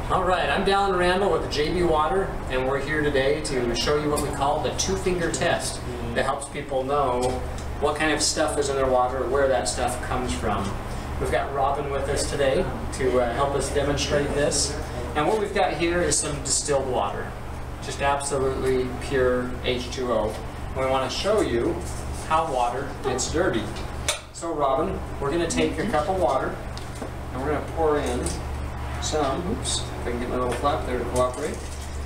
Alright, I'm Dallin Randall with JB Water, and we're here today to show you what we call the two-finger test that helps people know what kind of stuff is in their water, where that stuff comes from. We've got Robin with us today to help us demonstrate this. And what we've got here is some distilled water, just absolutely pure H2O. And we want to show you how water gets dirty. So Robin, we're going to take a cup of water and we're going to pour in some, oops, if I can get my little flap there to cooperate.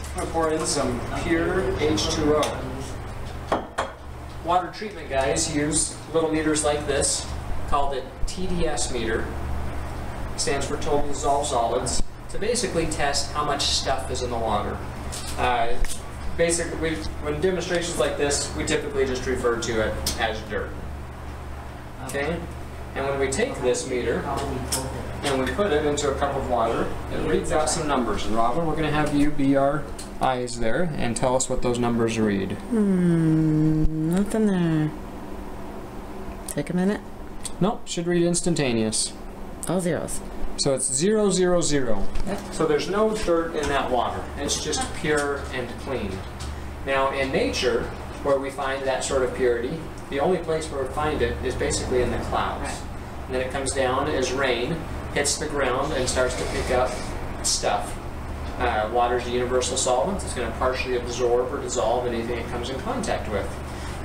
I'm going to pour in some pure H2O. Water treatment guys use little meters like this, called a TDS meter, stands for total dissolved solids, to basically test how much stuff is in the water. Basically, when demonstrations like this, we typically just refer to it as dirt. Okay? And when we take this meter and we put it into a cup of water, it reads out some numbers. And Robin, we're going to have you be our eyes there and tell us what those numbers read. Nothing there. Take a minute. Nope, should read instantaneous. All zeros. So it's 0, 0, 0. Yep. So there's no dirt in that water. It's just pure and clean. Now in nature, where we find that sort of purity, the only place where we find it is basically in the clouds. Right. And then it comes down as rain, hits the ground, and starts to pick up stuff. Water's a universal solvent. It's going to partially absorb or dissolve anything it comes in contact with.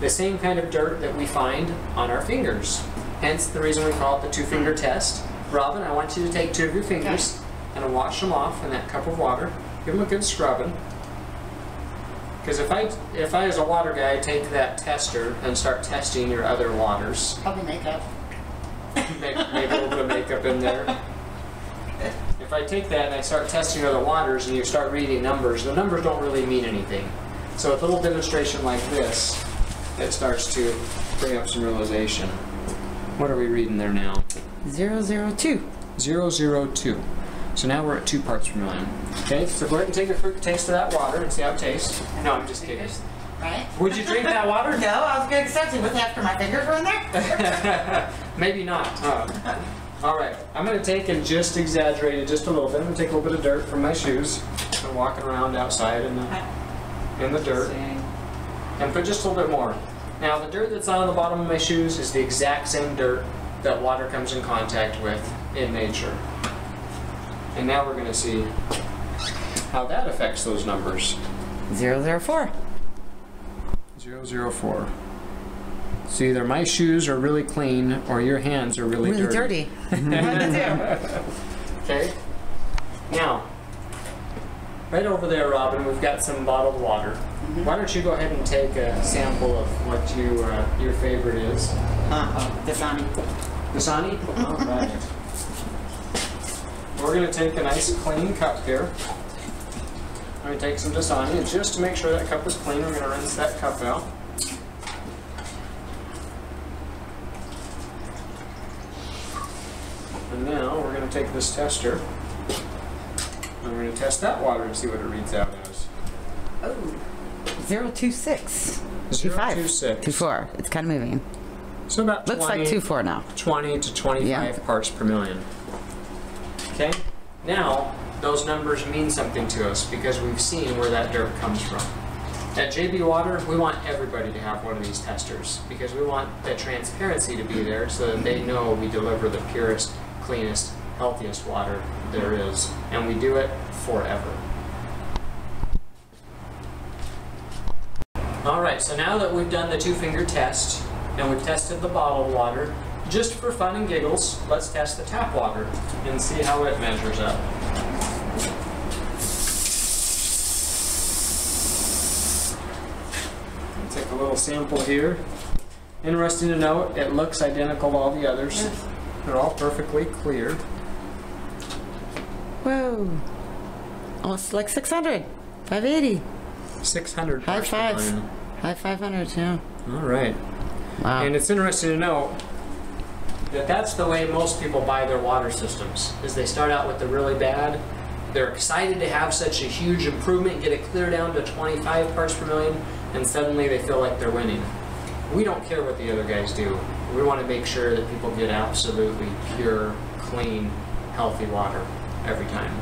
The same kind of dirt that we find on our fingers. Hence the reason we call it the two-finger test. Robin, I want you to take two of your fingers and wash them off in that cup of water. Give them a good scrubbing. Because if I as a water guy take that tester and start testing your other waters, Probably makeup. maybe a little bit of makeup in there. If I take that and I start testing other waters and you start reading numbers, the numbers don't really mean anything. So with a little demonstration like this, it starts to bring up some realization. What are we reading there now? 002. 002. So now we're at 2 parts per million. Okay, so go ahead and take a quick taste of that water and see how it tastes. No, I'm just kidding. Right? Would you drink that water? No, I was going to accept it with after my fingers were in there. Maybe not. Alright, I'm going to take and just exaggerate it just a little bit. I'm going to take a little bit of dirt from my shoes. I'm walking around outside in the dirt. And put just a little bit more. Now the dirt that's on the bottom of my shoes is the exact same dirt that water comes in contact with in nature. And now we're going to see how that affects those numbers. 004. 004. So either my shoes are really clean or your hands are really dirty. One to two. Okay. Now, right over there, Robin, we've got some bottled water. Why don't you go ahead and take a sample of what your favorite is? Dasani. Dasani? All right. We're going to take a nice clean cup here. I'm going to take some Dasani, and just to make sure that cup is clean, we're going to rinse that cup out. And now we're going to take this tester, and we're going to test that water and see what it reads out as. Oh. 026. 026. 24. It's kind of moving. So about Looks 20, like 24 now. 20 to 25 parts per million. Okay? Now, those numbers mean something to us because we've seen where that dirt comes from. At JB Water, we want everybody to have one of these testers because we want the transparency to be there so that they know we deliver the purest, cleanest, healthiest water there is. And we do it forever. Alright, so now that we've done the two-finger test and we've tested the bottled water, just for fun and giggles, let's test the tap water and see how it measures up. Take a little sample here. Interesting to note, it looks identical to all the others. Yes. They're all perfectly clear. Whoa. Almost like 600. 580. 600 High parts per fives. million. High 500s, yeah. All right. Wow. And it's interesting to note that that's the way most people buy their water systems, is they start out with the really bad. They're excited to have such a huge improvement, get it clear down to 25 parts per million, and suddenly they feel like they're winning. We don't care what the other guys do. We want to make sure that people get absolutely pure, clean, healthy water every time.